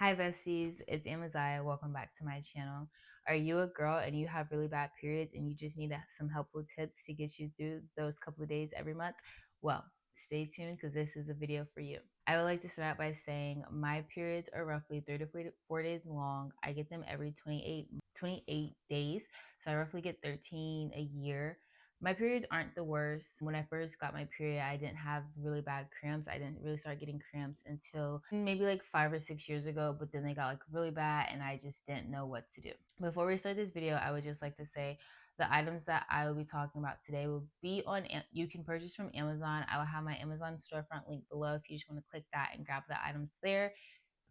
Hi besties, it's Amaziah. Welcome back to my channel. Are you a girl and you have really bad periods and you just need some helpful tips to get you through those couple of days every month? Well, stay tuned because this is a video for you. I would like to start out by saying my periods are roughly 3 to 4 days long. I get them every 28 days, so I roughly get 13 a year. My periods aren't the worst. When I first got my period, I didn't have really bad cramps. I didn't really start getting cramps until maybe like 5 or 6 years ago, but then they got like really bad and I just didn't know what to do. Before we start this video, I would just like to say the items that I will be talking about today will be you can purchase from Amazon. I will have my Amazon storefront link below if you just want to click that and grab the items there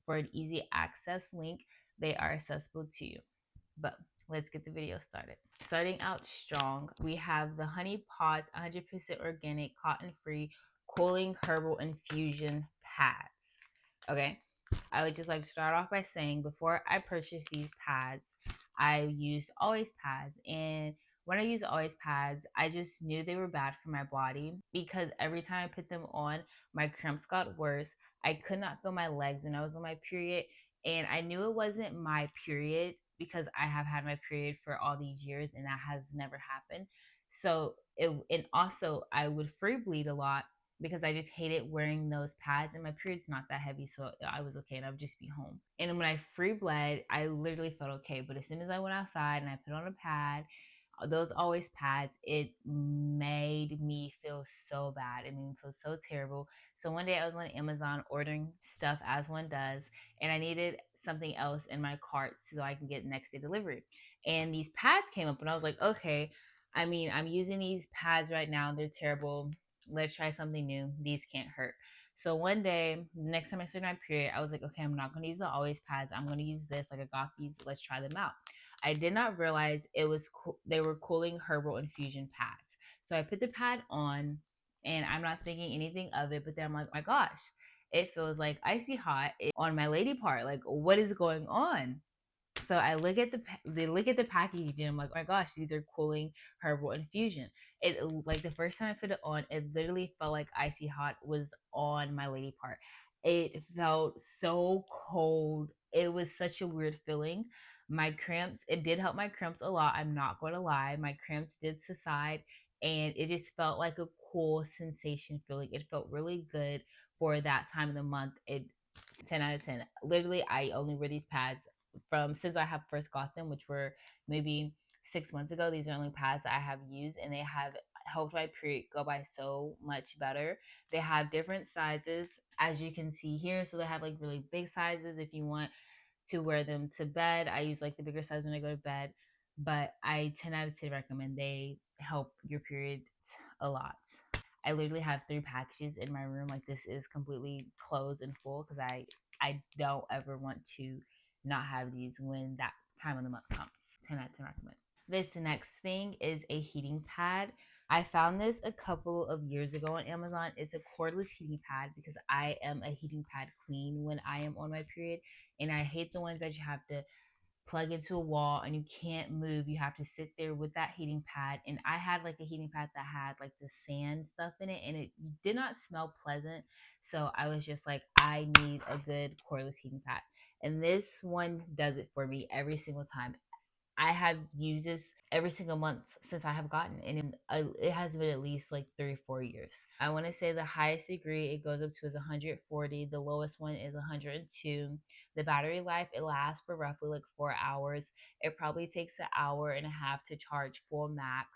for an easy access link. They are accessible to you. But let's get the video started. Starting out strong, we have the Honey Pots 100% organic, cotton free, cooling herbal infusion pads. Okay, I would just like to start off by saying before I purchased these pads, I used Always pads. And when I used Always pads, I just knew they were bad for my body because every time I put them on, my cramps got worse. I could not feel my legs when I was on my period, and I knew it wasn't my period because I have had my period for all these years and that has never happened. So and also I would free bleed a lot because I just hated wearing those pads, and my period's not that heavy, so I was okay and I would just be home. And when I free bled, I literally felt okay. But as soon as I went outside and I put on a pad, those Always pads, it made me feel so bad. It made me feel so terrible. So one day I was on Amazon ordering stuff as one does, and I needed something else in my cart so I can get next day delivery. And these pads came up, and I was like, okay, I mean, I'm using these pads right now. They're terrible. Let's try something new. These can't hurt. So one day, next time I started my period, I was like, okay, I'm not going to use the Always pads. I'm going to use this. Like, I got these. Let's try them out. I did not realize they were cooling herbal infusion pads. So I put the pad on, and I'm not thinking anything of it. But then I'm like, oh my gosh, it feels like icy hot on my lady part. Like, what is going on? So I look at the packaging, and I'm like, oh my gosh, these are cooling herbal infusion. It like the first time I put it on, it literally felt like icy hot was on my lady part. It felt so cold. It was such a weird feeling. My cramps, it did help my cramps a lot. I'm not going to lie. My cramps did subside, and it just felt like a cool sensation feeling. It felt really good for that time of the month. It 10 out of 10. Literally, I only wear these pads from since I have first got them, which were maybe 6 months ago. These are only pads that I have used, and they have helped my period go by so much better. They have different sizes, as you can see here. So they have like really big sizes if you want to wear them to bed. I use like the bigger size when I go to bed, but I 10 out of 10 recommend. They help your period a lot. I literally have 3 packages in my room. Like, this is completely closed and full because I don't ever want to not have these when that time of the month comes. 10 out of 10 recommend. This next thing is a heating pad. I found this a couple of years ago on Amazon. It's a cordless heating pad because I am a heating pad queen when I am on my period, and I hate the ones that you have to plug into a wall and you can't move. You have to sit there with that heating pad. And I had like a heating pad that had like the sand stuff in it, and it did not smell pleasant. So I was just like, I need a good cordless heating pad. And this one does it for me every single time. I have used this every single month since I have gotten it, and it has been at least like 3 or 4 years. I want to say the highest degree it goes up to is 140. The lowest one is 102. The battery life, it lasts for roughly like 4 hours. It probably takes an hour and a half to charge full max.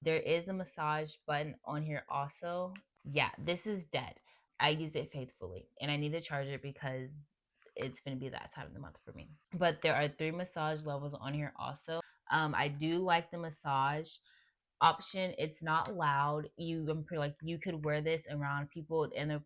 There is a massage button on here also. Yeah, this is dead. I use it faithfully, and I need to charge it because it's going to be that time of the month for me. But there are 3 massage levels on here also. I do like the massage option. It's not loud. I'm pretty like you could wear this around people, and it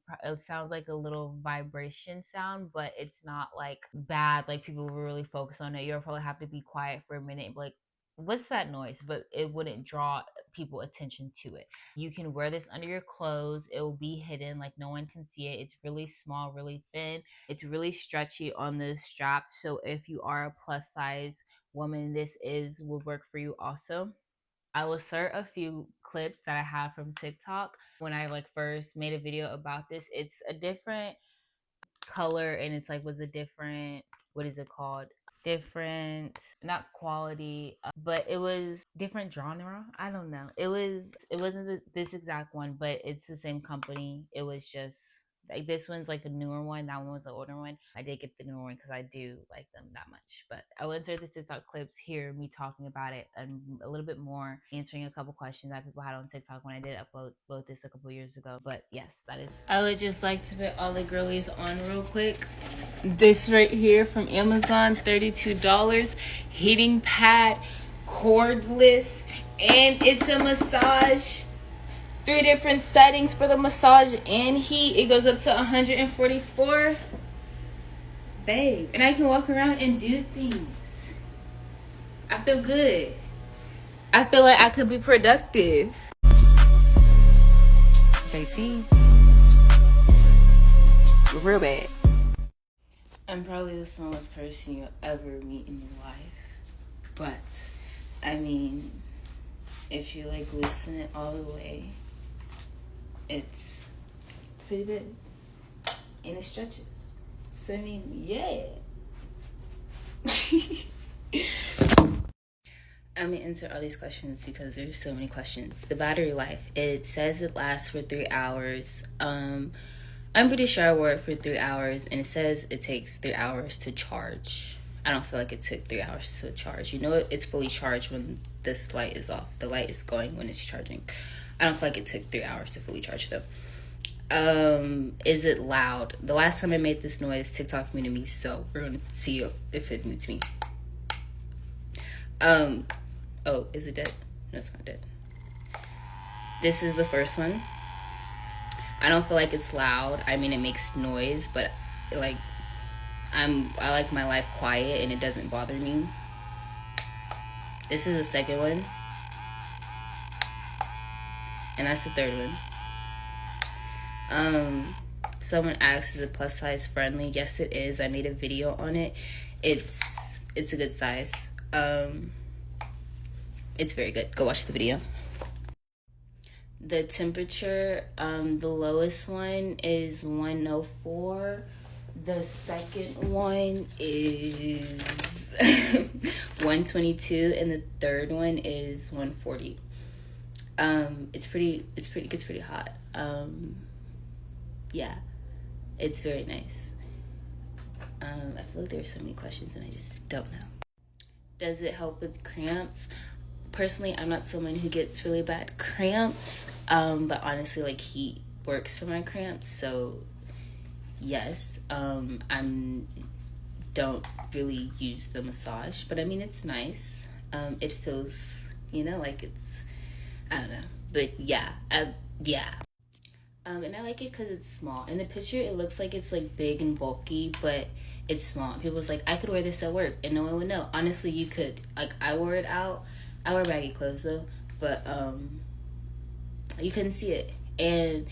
sounds like a little vibration sound, but it's not like bad. Like, people will really focus on it. You'll probably have to be quiet for a minute and be like, what's that noise? But it wouldn't draw people attention to it. You can wear this under your clothes. It will be hidden, like no one can see it. It's really small, really thin. It's really stretchy on the straps. So if you are a plus size woman, this is would work for you also. I will insert a few clips that I have from TikTok when I like first made a video about this. It's a different color, and it's like was a different, what is it called, different, not quality, but it was different genre. I don't know, it wasn't this exact one, but it's the same company. It was just like this one's like a newer one, that one was the older one. I did get the newer one because I do like them that much. But I will insert the TikTok clips here, me talking about it and a little bit more, answering a couple questions that people had on TikTok when I did upload this a couple years ago. But yes, that is. I would just like to put all the girlies on real quick. This right here from Amazon, $32, heating pad, cordless, and it's a massage. 3 different settings for the massage and heat. It goes up to 144. Babe, and I can walk around and do things. I feel good. I feel like I could be productive. JC, real bad. I'm probably the smallest person you'll ever meet in your life. But, I mean, if you like loosen it all the way, it's pretty big. And it stretches. So, I mean, yeah. I'm gonna answer all these questions because there's so many questions. The battery life, it says it lasts for 3 hours. I'm pretty sure I wore it for 3 hours, and it says it takes 3 hours to charge. I don't feel like it took 3 hours to charge. You know, it's fully charged when this light is off. The light is going when it's charging. I don't feel like it took 3 hours to fully charge though. Is it loud? The last time I made this noise, TikTok muted me, so we're gonna see if it mutes me. Oh, is it dead? No, it's not dead. This is the first one. I don't feel like it's loud. I mean, it makes noise, but like I like my life quiet and it doesn't bother me. This is the second one. And that's the third one. Someone asked, is it plus size friendly? Yes, it is. I made a video on it. It's a good size. It's very good. Go watch the video. The temperature, the lowest one is 104. The second one is 122, and the third one is 140. It gets pretty hot. Yeah, it's very nice. I feel like there are so many questions and I just don't know. Does it help with cramps? Personally, I'm not someone who gets really bad cramps, but honestly, like, heat works for my cramps, so yes. I don't really use the massage, but I mean, it's nice. It feels, like it's, I don't know, but yeah. And I like it because it's small. In the picture, it looks like it's like big and bulky, but it's small. People's like, I could wear this at work and no one would know. Honestly, you could. Like, I wore it out. I wear baggy clothes though, but you couldn't see it. And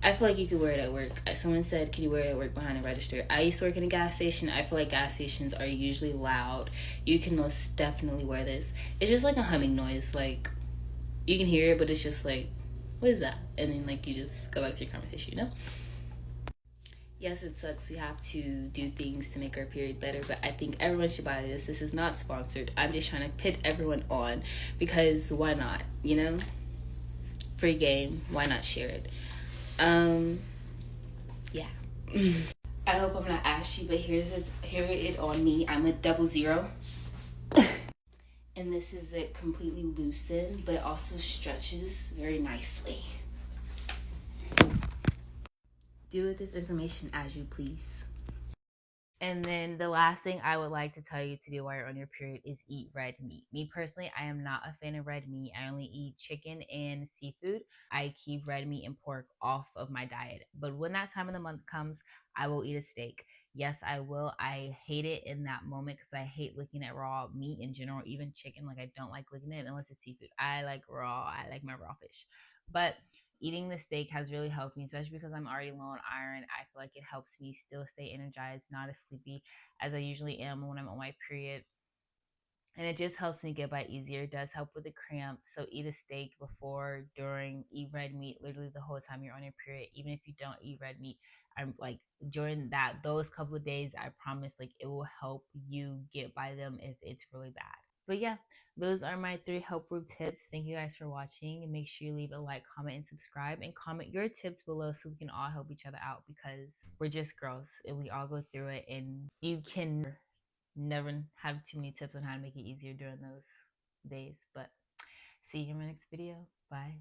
I feel like you could wear it at work. Someone said, can you wear it at work behind a register? I used to work in a gas station. I feel like gas stations are usually loud. You can most definitely wear this. It's just like a humming noise. Like, you can hear it, but it's just like, what is that? And then, like, you just go back to your conversation, Yes, it sucks. We have to do things to make our period better, but I think everyone should buy this. This is not sponsored. I'm just trying to pit everyone on because why not, Free game. Why not share it? Yeah. I hope I'm not ashy, but here it on me. I'm a 00. And this is it completely loosened, but it also stretches very nicely. Do with this information as you please. And then the last thing I would like to tell you to do while you're on your period is eat red meat. Me personally, I am not a fan of red meat. I only eat chicken and seafood. I keep red meat and pork off of my diet. But when that time of the month comes, I will eat a steak. Yes, I will. I hate it in that moment because I hate looking at raw meat in general, even chicken. Like, I don't like looking at it unless it's seafood. I like raw. I like my raw fish. But eating the steak has really helped me, especially because I'm already low on iron. I feel like it helps me still stay energized, not as sleepy as I usually am when I'm on my period. and it just helps me get by easier. It does help with the cramps. So eat a steak before, during, eat red meat literally the whole time you're on your period. Even if you don't eat red meat, I'm like during those couple of days, I promise like it will help you get by them if it's really bad. But yeah, those are my 3 helpful tips. Thank you guys for watching. And make sure you leave a like, comment, and subscribe. And comment your tips below so we can all help each other out because we're just girls and we all go through it. And you can never have too many tips on how to make it easier during those days. But see you in my next video. Bye.